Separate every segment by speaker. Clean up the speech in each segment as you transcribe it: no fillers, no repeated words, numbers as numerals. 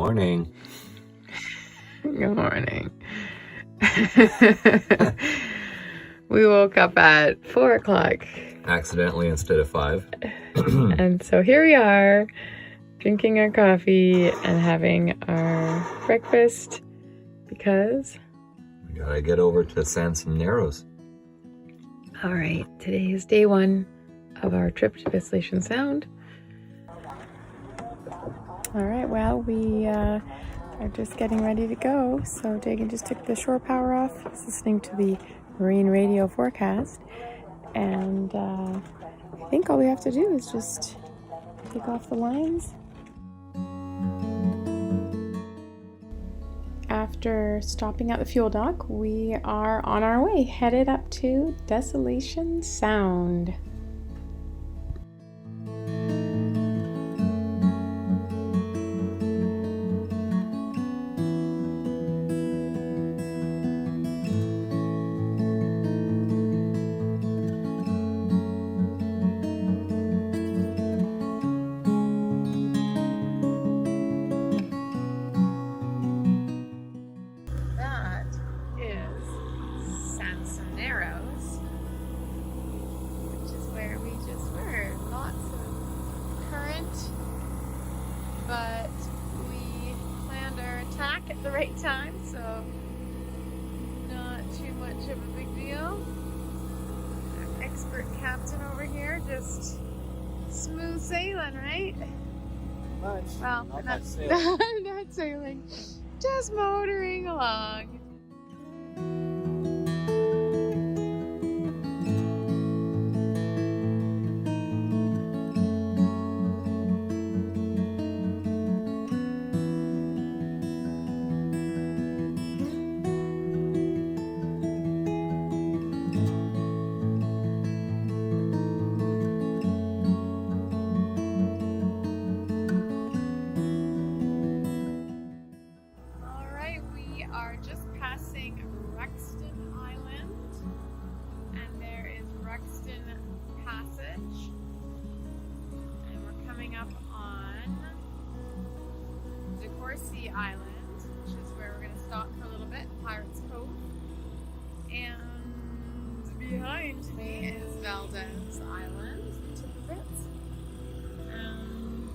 Speaker 1: morning.
Speaker 2: Good morning. We woke up at 4 o'clock.
Speaker 1: Accidentally instead of 5.
Speaker 2: And so here we are, drinking our coffee and having our breakfast because
Speaker 1: We gotta get over to Sansom Narrows.
Speaker 2: all right, today is day 1 of our trip to Desolation Sound. All right, well, we are just getting ready to go. So Dagan just took the shore power off. He's listening to the marine radio forecast. And I think all we have to do is just take off the lines. After stopping at the fuel dock, we are on our way, headed up to Desolation Sound. But we planned our attack at the right time, so not too much of a big deal. Our expert captain over here, just smooth sailing, right?
Speaker 1: Much.
Speaker 2: Well, not sailing, just motoring along. Are just passing Ruxton Island, and there is Ruxton Passage, and we're coming up on DeCourcy Island, which is where we're going to stop for a little bit, Pirates Cove, and behind me is Valdez Island, the tip of it, and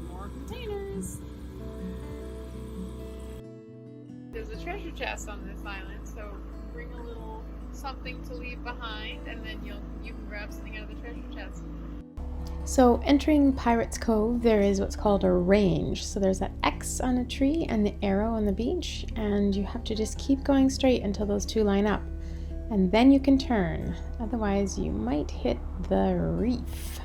Speaker 2: more containers. There's a treasure chest on this island, so bring a little something to leave behind, and then you can grab something out of the treasure chest. So entering Pirates Cove, there is what's called a range. So there's that X on a tree and the arrow on the beach, and you have to just keep going straight until those two line up, and then you can turn. Otherwise, you might hit the reef.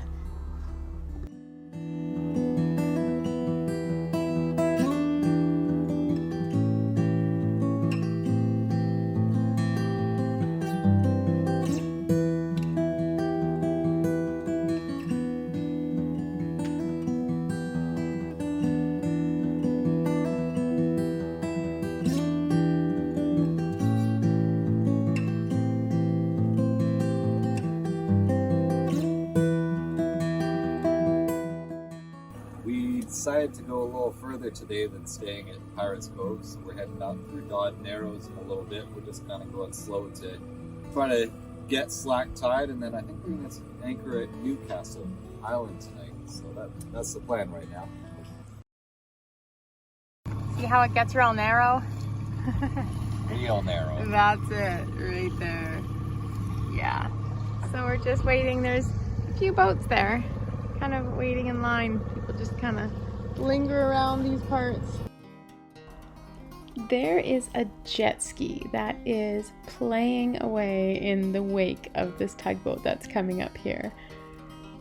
Speaker 1: Decided to go a little further today than staying at Pirates Cove, so we're heading out through Dod Narrows in a little bit. We're just kind of going slow to try to get slack tide, and then I think we're going to anchor at Newcastle Island tonight. So that's the plan right now.
Speaker 2: See how it gets real narrow?
Speaker 1: Real narrow.
Speaker 2: That's it, right there. Yeah. So we're just waiting. There's a few boats there, kind of waiting in line. People just kind of linger around these parts. There is a jet ski that is playing away in the wake of this tugboat that's coming up here.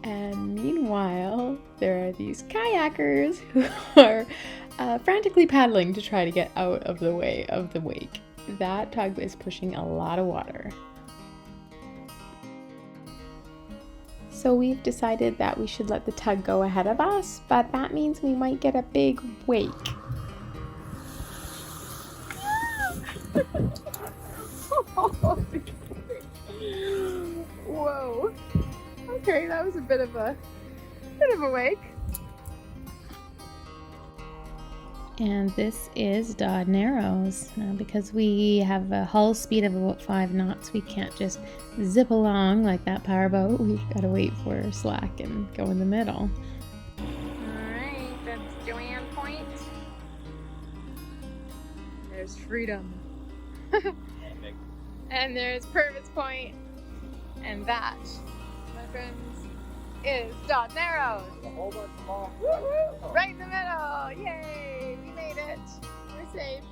Speaker 2: And meanwhile, there are these kayakers who are frantically paddling to try to get out of the way of the wake. That tug is pushing a lot of water. So we've decided that we should let the tug go ahead of us, but that means we might get a big wake. Whoa. Okay, that was a bit of a wake.
Speaker 3: And this is Dod Narrows. Now, because we have a hull speed of about 5 knots, we can't just zip along like that powerboat. We've got to wait for slack and go in the middle.
Speaker 2: Alright, that's Joanne Point. There's Freedom. And there's Purvis Point. And that, my friends, is Dod Narrows.
Speaker 1: A whole bunch more.
Speaker 2: Woo-hoo! Right in the middle! Yay! We made it. We're safe.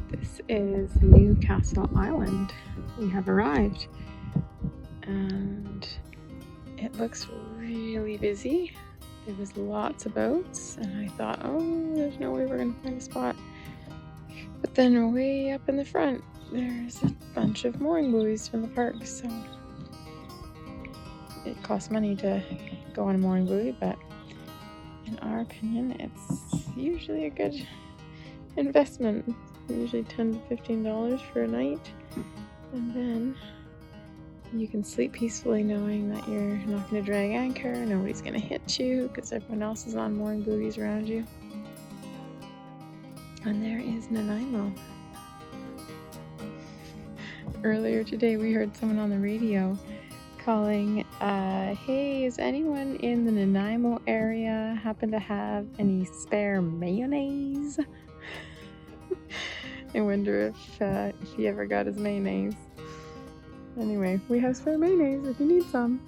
Speaker 3: This is Newcastle Island. We have arrived and it looks really busy. There was lots of boats and I thought, oh, there's no way we're gonna find a spot. But then way up in the front, there's a bunch of mooring buoys from the park, so it costs money to go on a mooring buoy, but in our opinion, it's usually a good investment. Usually $10 to $15 for a night, and then you can sleep peacefully knowing that you're not going to drag anchor, nobody's going to hit you because everyone else is on mooring buoys around you. And there is Nanaimo. Earlier today we heard someone on the radio calling, hey, is anyone in the Nanaimo area happen to have any spare mayonnaise? I wonder if he ever got his mayonnaise. Anyway, we have spare mayonnaise if you need some.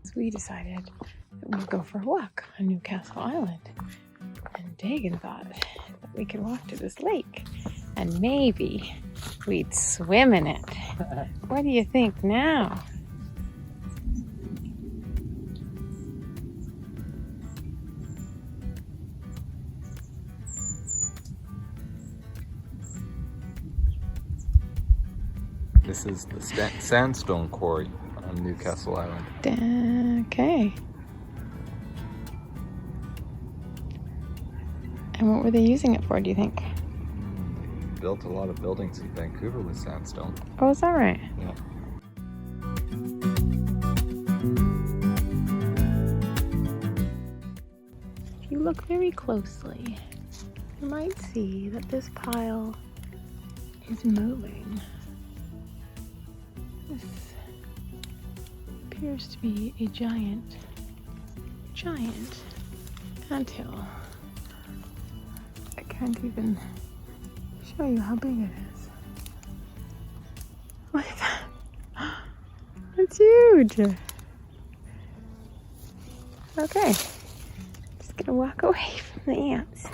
Speaker 3: So we decided that we'd go for a walk on Newcastle Island. And Dagan thought that we could walk to this lake and maybe we'd swim in it. What do you think now?
Speaker 1: This is the sandstone quarry on Newcastle Island.
Speaker 3: Okay. And what were they using it for, do you think?
Speaker 1: They built a lot of buildings in Vancouver with sandstone.
Speaker 3: Oh, is that right?
Speaker 1: Yeah.
Speaker 3: If you look very closely, you might see that this pile is moving. This appears to be a giant anthill. I can't even show you how big it is. Look at that. It's huge. Okay, just gonna walk away from the ants.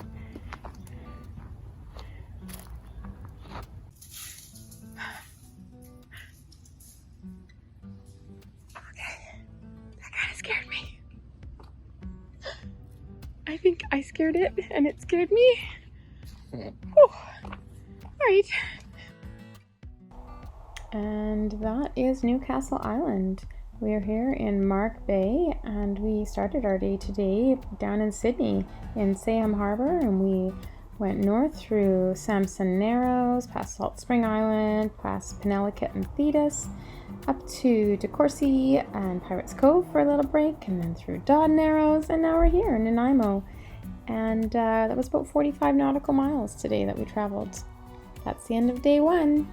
Speaker 3: Scared me. I think I scared it and it scared me. Alright. And that is Newcastle Island. We are here in Mark Bay and we started our day today down in Sidney in Sayham Harbour, and we went north through Samson Narrows, past Salt Spring Island, past Penellicut and Thetis, up to De Courcy and Pirates Cove for a little break, and then through Dod Narrows, and now we're here in Nanaimo. And that was about 45 nautical miles today that we traveled. That's the end of day 1.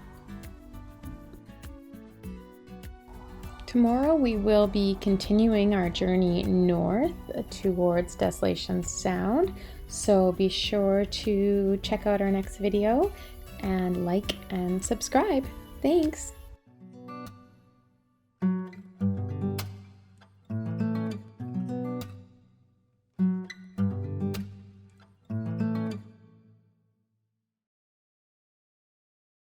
Speaker 3: Tomorrow we will be continuing our journey north towards Desolation Sound, so be sure to check out our next video and like and subscribe. Thanks!